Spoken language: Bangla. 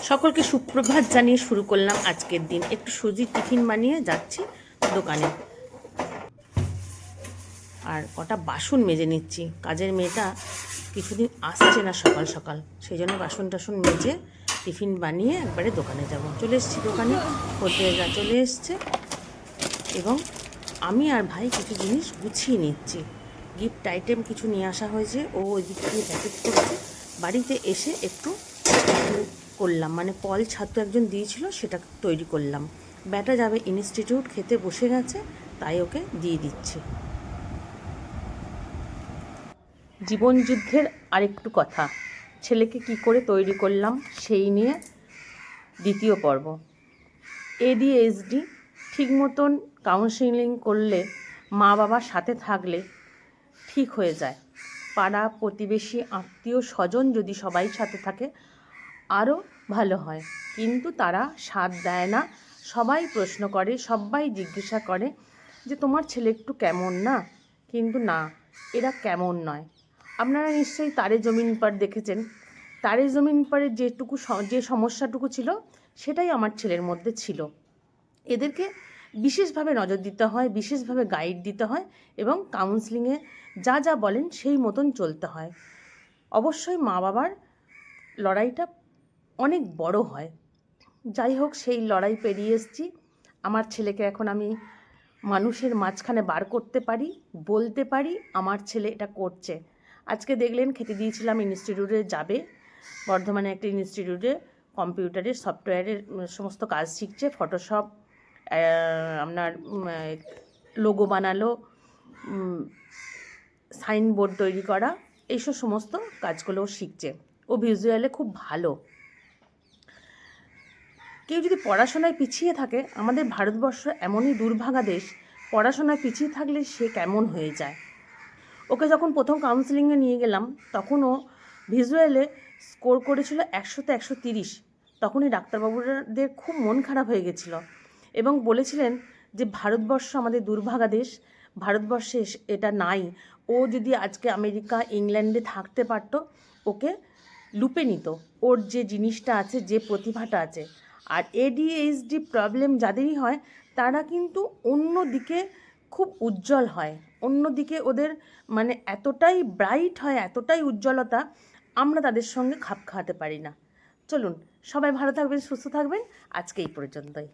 সকলকে সুপ্রভাত জানিয়ে শুরু করলাম আজকের দিন। একটু সুজির টিফিন বানিয়ে যাচ্ছি দোকানে, আর কটা বাসন মেজে নিচ্ছি। কাজের মেয়েটা কিছুদিন আসছে না সকাল সকাল, সেই জন্য বাসন টাসন মেজে টিফিন বানিয়ে একবারে দোকানে যাব। চলে এসেছি দোকানে, খদ্দেররা চলে এসছে এবং আমি আর ভাই কিছু জিনিস গুছিয়ে নিচ্ছি। গিফট আইটেম কিছু নিয়ে আসা হয়েছে, ও ওই দিক থেকে প্যাকেট করছে। বাড়িতে এসে একটু করলাম, মানে পল ছাত্র একজন দিয়েছিল, সেটা তৈরি করলাম। ব্যাটা যাবে ইনস্টিটিউট, খেতে বসে গেছে, তাই ওকে দিয়ে দিচ্ছি। জীবন যুদ্ধের আরেকটু কথা, ছেলেকে কি করে তৈরি করলাম সেই নিয়ে দ্বিতীয় পর্ব। ADHD ঠিক মতন কাউন্সেলিং করলে, মা বাবার সাথে থাকলে ঠিক হয়ে যায়। পাড়া প্রতিবেশী আত্মীয় স্বজন যদি সবাই সাথে থাকে আরও ভালো হয়, কিন্তু তারা সাথ দেয় না। সবাই প্রশ্ন করে, সবাই জিজ্ঞাসা করে যে তোমার ছেলে একটু কেমন না, কিন্তু না, এরা কেমন নয়। আপনারা নিশ্চয়ই তারে জমিন পার দেখেছেন। তারে জমিন পারে যে সমস্যাটুকু ছিল, সেটাই আমার ছেলের মধ্যে ছিল। এদেরকে বিশেষভাবে নজর দিতে হয়, বিশেষভাবে গাইড দিতে হয় এবং কাউন্সেলিংয়ে যা যা বলেন সেই মতন চলতে হয়। অবশ্যই মা বাবার লড়াইটা অনেক বড় হয়। যাই হোক, সেই লড়াই পেরিয়ে এসেছি। আমার ছেলেকে এখন আমি মানুষের মাঝখানে বার করতে পারি, বলতে পারি আমার ছেলে এটা করছে। আজকে দেখলেন খেতে দিয়েছিলাম, ইনস্টিটিউটে যাবে, বর্ধমানে একটা ইনস্টিটিউটে কম্পিউটারের সফটওয়্যারের সমস্ত কাজ শিখছে। ফটোশপ, আপনার লোগো বানালো, সাইনবোর্ড তৈরি করা, এইসব সমস্ত কাজগুলোও শিখছে। ও ভিজুয়ালে খুব ভালো। কেউ যদি পড়াশোনায় পিছিয়ে থাকে, আমাদের ভারতবর্ষ এমনই দুর্ভাগা দেশ, পড়াশোনায় পিছিয়ে থাকলে সে কেমন হয়ে যায়। ওকে যখন প্রথম কাউন্সেলিংয়ে নিয়ে গেলাম, তখন ও ভিজুয়ালে স্কোর করেছিল 100তে 130। তখনই ডাক্তারবাবুদের খুব মন খারাপ হয়ে গেছিলো এবং বলেছিলেন যে ভারতবর্ষ আমাদের দুর্ভাগা দেশ, ভারতবর্ষে এটা নাই। ও যদি আজকে আমেরিকা, ইংল্যান্ডে থাকতে পারতো, ওকে লুপে নিত, ওর যে জিনিসটা আছে, যে প্রতিভাটা আছে। আর ADHD প্রবলেম যাদেরই হয়, তারা কিন্তু অন্য দিকে খুব উজ্জ্বল হয়, অন্যদিকে ওদের মানে এতটাই ব্রাইট হয়, এতটাই উজ্জ্বলতা, আমরা তাদের সঙ্গে খাপ খাওয়াতে পারি না। চলুন, সবাই ভালো থাকবেন, সুস্থ থাকবেন। আজকে এই পর্যন্তই।